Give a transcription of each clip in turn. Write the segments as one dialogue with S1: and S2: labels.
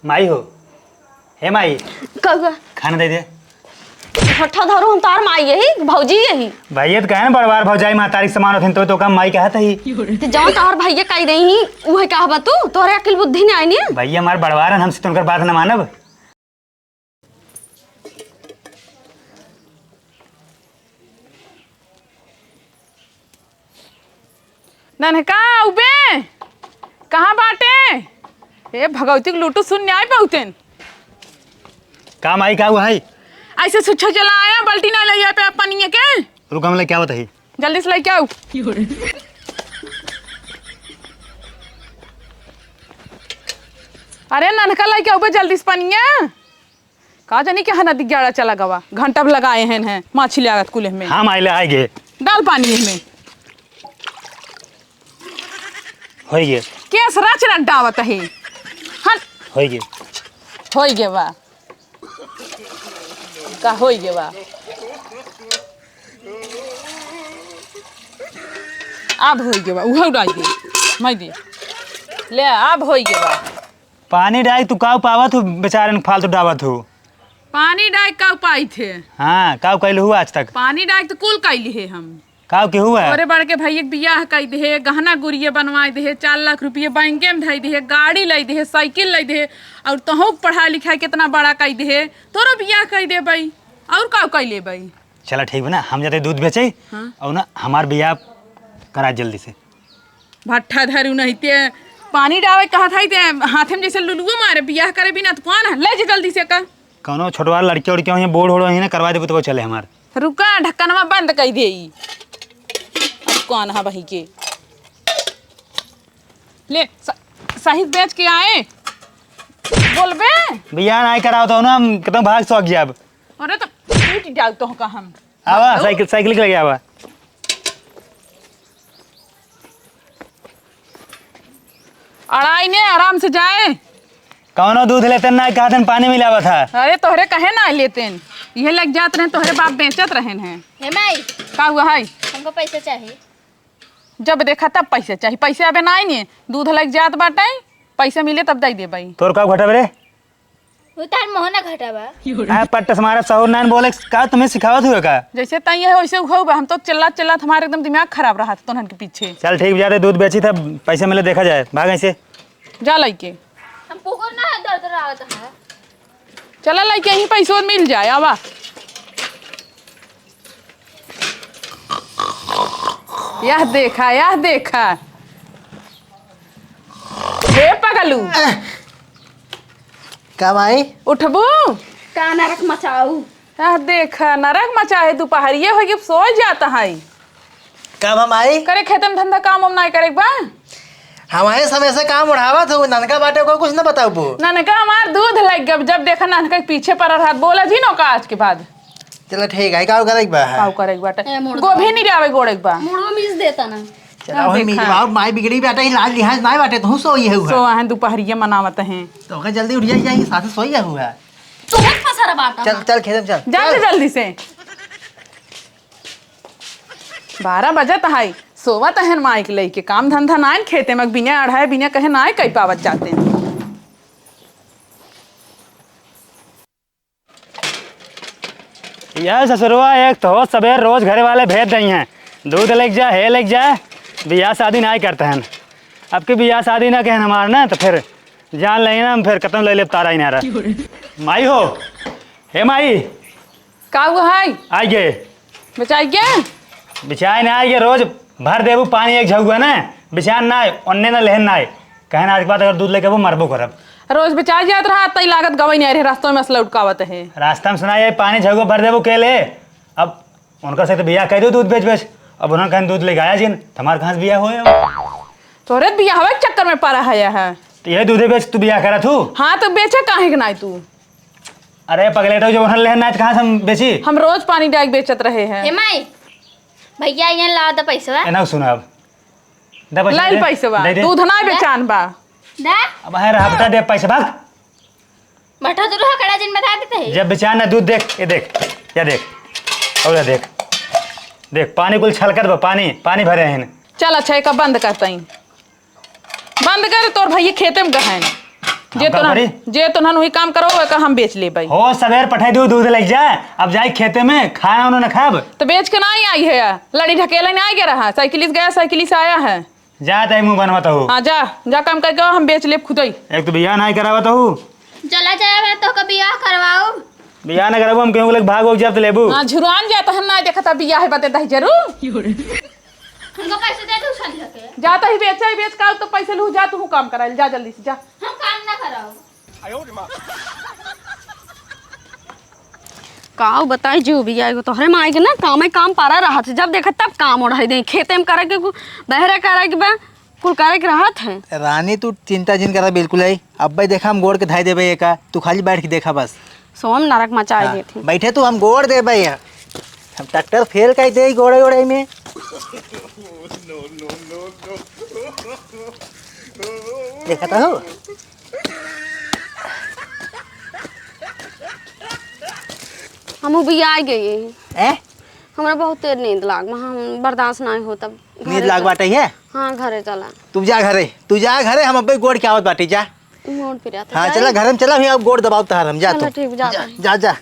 S1: माई हो। हे माई
S2: कब
S1: खाना दे दे।
S2: हट्ठा धरो हम तार माई यही भौजी यही
S1: भैया तो कहे ना बड़वार भौजाई माँ तारीख समान होथिन तो कम माई कहत ही।
S2: ते जवन तार भैया कह रही उहे कहबा तू तोरे अकल बुद्धि नहीं आईनी
S1: भैया हमार बड़वार है हमसे तुमकर बात न मानब।
S3: ननका उबे कहाँ बाटे? ए भगवती के लूटू सुन आए बहुतेन
S1: का माई का हुआ है?
S3: ऐसे सुच्छा चला आया बाल्टी ना ले पे पानी के
S1: रुक हम क्या बताई
S3: जल्दी से लेके आओ। अरे ननका लेके आओ जल्दी से पानी कहा जानी क्या नदी ग्यारह चला गवा घंटा भी लगाए हैं माछी लागत कुले में।
S1: हाँ माई ले आएगे
S3: डाल पानी में
S1: हो गए
S3: केस राच डावत है हट
S1: हो गए
S3: हो गे बा का हो गे बा अब हो गे बा उहा उड़ाई दे मैं दे ले अब हो गे बा
S1: पानी डाल तू काव पावत हो बेचारे ने फालतू डावत हो।
S3: पानी डाल का पाई थे
S1: हाँ काव कैल हुआ आज तक
S3: पानी डाल तो कुल कैली है हम
S1: काव के हुआ
S3: अरे बड़ के भैया के बियाह कई दे गहना गुड़िया बनवाई दे 4 लाख रुपये बैंके में धई दे गाड़ी लै दे साइकिल लै दे और तहु पढ़ाई लिखाई कितना बड़ा कई दे तोरो बियाह कई दे भाई और का कैले भाई।
S1: चला ठीक है ना हम जाते दूध बेचे
S3: हाँ?
S1: और ना हमार बियाह करा जल्दी से।
S3: भट्ठा धरू नहीं ते पानी डावे कहा था ते हाथे में जैसे लुलुओ मारे बियाह करे बिना तो कौन है ले जा जल्दी से का
S1: कौनो छोटवार लड़की उड़की यहाँ बोर्ड होड़ ना करवा देबो तो चले हमार।
S3: रुका ढक्कनवा बंद कर दे अब कौन है भाई के ले सही बेच के आए बोलबे
S1: बियाह नहीं कराओ तो ना हम कितना भाग सो गया अब।
S3: अरे तो पीट जाओ तो का हम
S1: आवा साइकिल साइकिल के लगे आवा
S3: अड़ाई ने आराम से जाए
S1: कौनो दूध लेते ना कहा था पानी मिलावा था।
S3: अरे तोहरे कहे ना लेते ये लग जात रहे तोहरे बाप बेचत रहे हैं
S2: हे माई
S3: का हुआ है
S2: हमको पैसा चाहिए।
S3: जब देखा तब पैसे चाहिए पैसे अबे ना नहीं दूध लग जात बाटे पैसा मिले तब दे दे भाई
S1: तोर का घटा रे
S2: उतार मोहना घटावा
S1: आ पट्टा हमारा सहुर नान बोले का तुम्हें सिखावत हुए का
S3: जैसे तई है वैसे हो हम तो चिल्ला चिल्ला हमारे एकदम दिमाग खराब रहा था तोहन के पीछे।
S1: चल ठीक जाते दूध बेची था पैसे मिले देखा जाए भाग ऐसे
S3: जा लइके
S2: हम पुकर ना दर दर आवत है
S3: चला लइके यहीं पैसों मिल जाए आवा यह देखा हे पगलू
S4: का भाई
S3: उठबू
S2: का नरक मचाऊ
S3: यह देखा नरक मचा है दोपहरिये हो गई सो जाता है
S4: कब हम आई
S3: करे खेतन धंधा काम हम नहीं करे बा
S4: हमारे समय से काम उड़ावा था ननका बाटे को कुछ न बताओ बो
S3: ननका हमार दूध लग गया जब देखा ननका के पीछे पड़ रहा बोला जी नो का आज के बाद
S4: चलो ठीक है का करे बा
S3: काऊ करे बाटे
S2: ए, मुड़
S3: गोभी नहीं जावे गोड़े बा
S2: मुड़ो मिस देता ना
S4: चलो हम मिल बाप माई बिगड़ी बाटे ही लाज लिहाज ना बाटे तू सोई है
S3: सो हैं दोपहरिये मनावत हैं
S4: तो का जल्दी उठ जाइए साथ सोई है हुआ
S2: तू मत फसारा बाटा
S4: चल चल खेत में चल
S3: जाते जल्दी से 12 बजत है सोवत है माइक लेके काम धंधा ना खेते में बिना अढ़ाए बिना कहे ना कई पावत जाते हैं।
S1: यार ससुरवा एक तो सवेर रोज घरे वाले भेज रही हैं दूध लेके जा हे लेके जा बियाह शादी ना करते हैं। अब की बियाह शादी ना कहें हमारे ना तो फिर जान लें ना फिर खत्म ले तारा ही ना रहा। माई हो हे माई
S3: का हुआ है
S1: आई गे
S3: बचाइए
S1: बिछाए ना आइए रोज भर देबू पानी एक झगुआ ना बिछान ना ओन्ने ना लहन ना कहना आज के बाद अगर दूध लेके वो मरबो करब
S3: रोज बेचार जात रहा तई लागत गवई नहीं रहे रास्तों में असला उटकावत है
S1: रास्ता में सुनाई पानी झगुआ भर देबू के ले। अब उनका से तो बियाह कह दो दूध बेच बेच अब उन्होंने कहीं दूध लेके आया जिन हमारे कहाँ से बियाह हो
S3: तोरे बियाह हवे के चक्कर में पड़ा है
S1: तो यही दूधे बेच तू बियाह करा तू।
S3: हाँ तो बेचे काहे के नहीं तू
S1: अरे पगले तो जो उन्होंने लेना है तो कहाँ से हम बेची
S3: हम रोज पानी डाक बेचत रहे हैं।
S2: हे माई भैया यहाँ ला द पैसा
S1: ना सुना अब
S3: लाइल पैसा बा दूध ना बेचान बा
S2: दा
S1: अब है रहा बता दे पैसे भाग
S2: बैठा तो रहा कड़ा जिन बता देते हैं
S1: जब बेचाना दूध देख ये देख या देख और देख देख पानी कुल छलकत बा पानी भरे हैं।
S3: चल अच्छा एक बंद करता बंद कर तोर भैया खेते में गहन जे तो ना वही काम करो का हम बेच ले भाई।
S1: हो सवेर पठाई दूध लग जाए, अब जाए खेते में खाना उन्होंने खाब
S3: तो बेच के ना ही आई है, लड़ी ढकेला नहीं गया रहा, साइकिलिस गया साइकिलिस आया है।
S1: जा तय मुँह बनवाता हूँ।
S3: हाँ जा काम करके हम बेच ले खुद ही।
S1: एक तो बियाह नहीं करावता हूँ,
S2: चला जाए तो का बियाह करवाओ।
S1: बियाह न कराबू हम क्यों लग भाग जब तो लेबू।
S3: हाँ झुरवान जाता है ना, देखा था बियाह है बतेता ही जरूर।
S2: उनको पैसे दे दो शादी के।
S3: जाता ही बेच का तो पैसे लू, जा तू काम करा जा जल्दी से जा।
S2: हम काम ना कराओ। का बताई जो भी आएगो तोहरे माई के ना काम पारा रहा था, जब देखा तब काम उड़ाई दे, खेते में करे के बहरे करे के बा कुल करे के रहत है।
S4: रानी तू चिंता जिन करा बिल्कुल है। अब भाई देखा हम गोड़ के धाई देबे का, तू खाली बैठ के देखा बस।
S2: सोम नरक मचाई
S4: हाँ,
S2: देती।
S4: बैठे तू हम गोड़ दे भाई, हम ट्रैक्टर फेल कर दे गोड़े गोड़े में। देखा था हो
S2: हम भी आ गए
S4: ए
S2: हमरा बहुत तेज नींद लाग, हम बर्दाश्त नहीं हो तब
S4: नींद लाग बाटे है।
S2: हाँ घरे चला।
S4: तू जा घरे हम अब गोड़ के आवत बाटी जा।
S2: मोड़ फिर आता।
S4: हाँ चला घर में चला, अब गोड़ दबाव तहार हम जा।
S2: चलो
S4: तू
S2: ठीक, जा
S4: जा जा।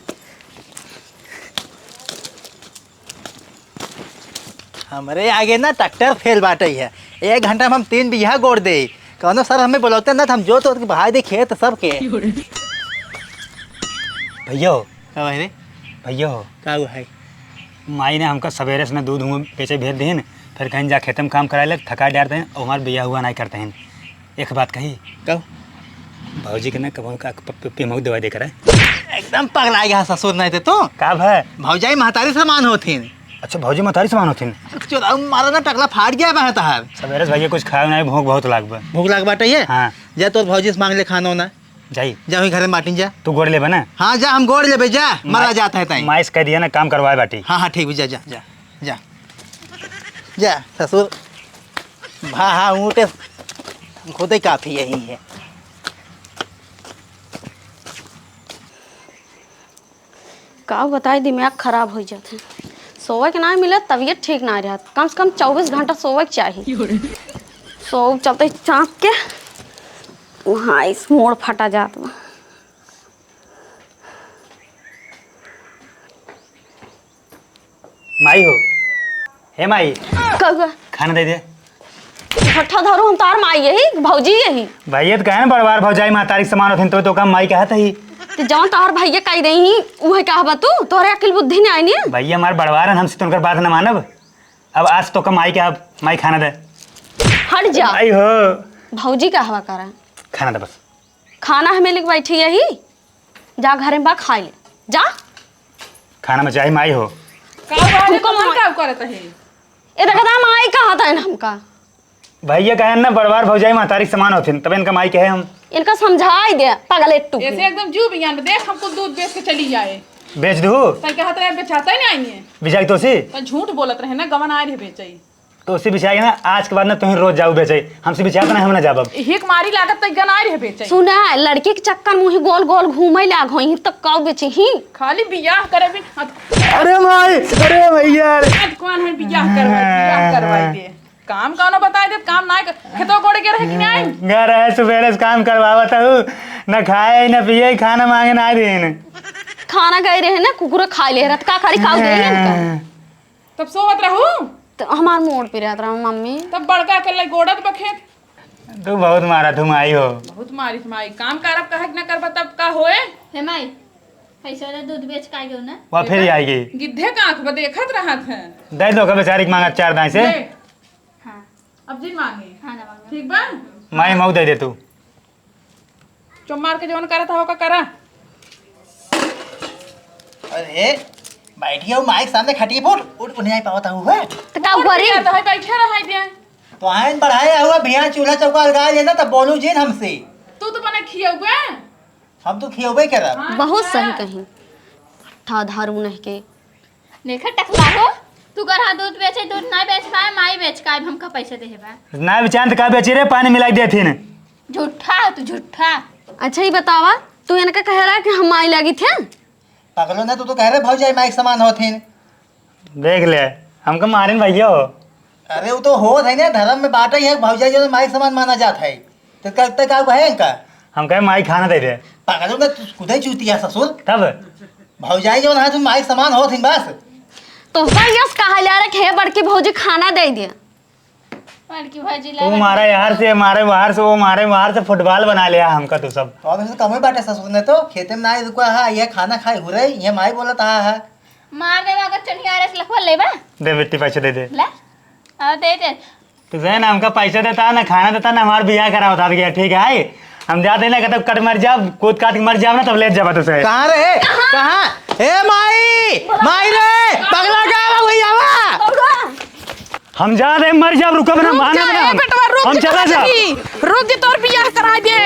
S4: हमारे आगे ना ट्रैक्टर फेल बाटे है, 1 घंटा में हम 3 बीघा गोड़ दे। कौनो सर हमें बुलाते ना, हम जो तो बहा दे खेत सबके।
S1: भैया
S4: का भाई रे
S1: भैया
S4: का हुआ है?
S1: माई ने हमका सवेरे से ना दूध बेचे भेज दें, फिर कहीं जा खेत में काम कराए लग थका डारते हैं और हमारे बिया हुआ नहीं करते हैं। एक बात कही
S4: कब
S1: भाजी के ना कब का पेमऊ दवाई देकर है
S4: एकदम पगला गया ससुर नहीं थे तो
S1: का है।
S4: भौजाई महतारी समान होथिन।
S1: अच्छा भौजी मतारी समान होती
S4: चुराऊ मारा ना टकला फाट गया बा तहार।
S1: सवेरे से भैया कुछ खाए नहीं, भूख बहुत लाग बा।
S4: भूख लाग बाटे है।
S1: हाँ
S4: जा तोर भौजी से मांग ले खाना ना,
S1: जाई
S4: जा वही घर में बाटी जा।
S1: तू गोड़ ले बना।
S4: हाँ जा हम गोड़ ले जा, मरा जाता है ताई।
S1: माइस कह दिया ना काम करवाए बाटी।
S4: हाँ हाँ ठीक, जा जा जा जा जा ससुर भा हाँ ऊँटे खुद ही काफ़ी यही है।
S2: का बताई दिमाग खराब हो जाते, सोवे के ना मिले तबीयत ठीक ना रहत, कम से कम 24 घंटा सोवे के चाहिए। सो चलते चाँक के वहाँ इस मोड़ फटा जात बा।
S1: माई हो हे माई
S2: कब
S1: खाना दे दे।
S2: फट्टा धरू हम तार माई यही भौजी यही
S1: भैया तो कहे ना बड़वार भौजाई महतारी समान होती तो काम माई कहता ही।
S2: तो जौन तार भैया कही दही उहे कहबा तू, तोहरे अकिल बुद्धि नहीं आईनी।
S1: भैया हमारे बड़वार हैं, हमसे तो उनकर बात न मानब। अब आज तो कम माई के अब माई खाना दे।
S2: हट जा
S1: आई हो
S2: भौजी कहवा करा
S1: खाना दे बस।
S2: खाना हमें लिख बैठी यही, जा घरे में बा खाई ले जा।
S1: खाना में चाहिए माई हो।
S3: का करत है
S2: ये देखा माई कहा था हमका।
S1: भैया कहे ना बड़वार भौजाई महतारी समान होती तब इनका माई कहे हम।
S2: इनका समझाई दे पगलेट्टू।
S3: ऐसे एकदम जू बियान में देख हमको दूध बेच के चली जाए।
S1: बेच दू
S3: तय कहत रहे बेचाता ही नहीं है,
S1: बिछाई तो सी
S3: तो झूठ बोलत रहे ना, गवन आए रहे बेचई
S1: तो उसी बिछाई ना। आज के बाद ना तुम रोज जाओ बेचे, हमसे बिछाता ना हम ना जाब।
S3: हिक मारी लागत तय गन आए रहे बेचई।
S2: सुना लड़की के चक्कर मुही गोल गोल घूमे लाग होई तो कब बेची ही।
S3: खाली बियाह करे बिन
S1: अरे माई अरे भैया
S3: आज कौन है बियाह करवाई दे। काम कौनो बताए दे, काम ना खेतो कोड़े के रहे कि नहीं।
S1: घर है सुबह से काम करवावत हूँ, न खाए न पिए, खाना मांगे ना दिन।
S2: खाना गए रहे ना कुकुर खा ले रहा का खरी खाओ दे
S3: तब सोवत रहू
S2: तो हमार मोड़ पे रहत रहा मम्मी।
S3: तब बड़का के लग गोड़त बखेत।
S1: तू बहुत मारा तुम आई हो।
S3: बहुत मारी माई काम करब कहे न करब तब का होए।
S5: हे माई पैसा वाला दूध बेच का गयो ना।
S1: वह फिर आएगी
S3: गिद्धे का आंख में देखत रहत है।
S1: दे दो बेचारी के मांगा 4 दाई से।
S5: हाँ
S3: अब जिन मांगे
S5: खाना मांगो।
S3: ठीक बा।
S1: माई मऊ दे दे तू।
S3: चुम्मार के जवन करत हो का करा।
S4: अरे बैठी हो माइक सामने खटिए फुट उठ नहीं पाता हुआ
S2: तो का करी
S3: तो है बैठे रह दे।
S4: तो आयन बढ़ाया हुआ बिहान चूल्हा चौका लगा लेना तब बोलू जिन हमसे।
S3: तू तो बने खियौगे।
S4: हम तो खियोबे करब।
S2: बहुत सही कहीं ठा धारू नहीं के
S5: लेखा टकला हो तू कर दूध बेचे, दूध ना बेच पाए माई बेच का हमका पैसे दे बा।
S1: ना बेचान तो का बेची रे, पानी मिलाई देथिन।
S5: झूठा तू झूठा।
S2: अच्छा ही बतावा तू इनका कह रहा है कि हम आई लगी थे।
S4: पगलो ना तू तो कह रहे भौजाई माइक समान होथिन।
S1: देख ले हमको मारिन भैया हो।
S4: अरे वो तो हो है ना, धर्म में बाटा ही है भौजाई जो माइक समान माना जाता है। तो कब तक का है इनका
S1: हम कहे माई खाना दे दे।
S4: पागल ना तू कुदाई चूती है ससुर।
S1: तब
S4: भौजाई जो ना तुम माई समान हो थी बस।
S2: तो यस कहा जा रहा है बड़की भौजी खाना दे दिया।
S5: बड़की भाजी
S1: तू मारा यार से मारे बाहर से, वो मारे बाहर से फुटबॉल बना लिया हमका तू सब।
S4: और वैसे कम ही बाटे ससुर ने तो खेते में ना रुका है, ये खाना खाए हो रही, ये माई बोला था है।
S5: मार दे अगर चनिया रे से लखवा लेबा
S1: दे बेटी पैसे दे दे।
S5: ले आ दे दे।
S1: तो जैन हमका पैसा देता ना खाना देता ना हमारा बियाह करा होता गया। ठीक है हम जाते ना कब कट मर जाब, कूद काट के मर जाब ना तब ले जाबा तुझे।
S4: कहाँ रे कहाँ? ए माई माई रे पगला का भैया वा।
S1: हम जा रहे मर जाब, रुको ना माना
S3: बेटवा रुक
S1: हम चला जा।
S3: रुक दे तोर बियाह करा दे।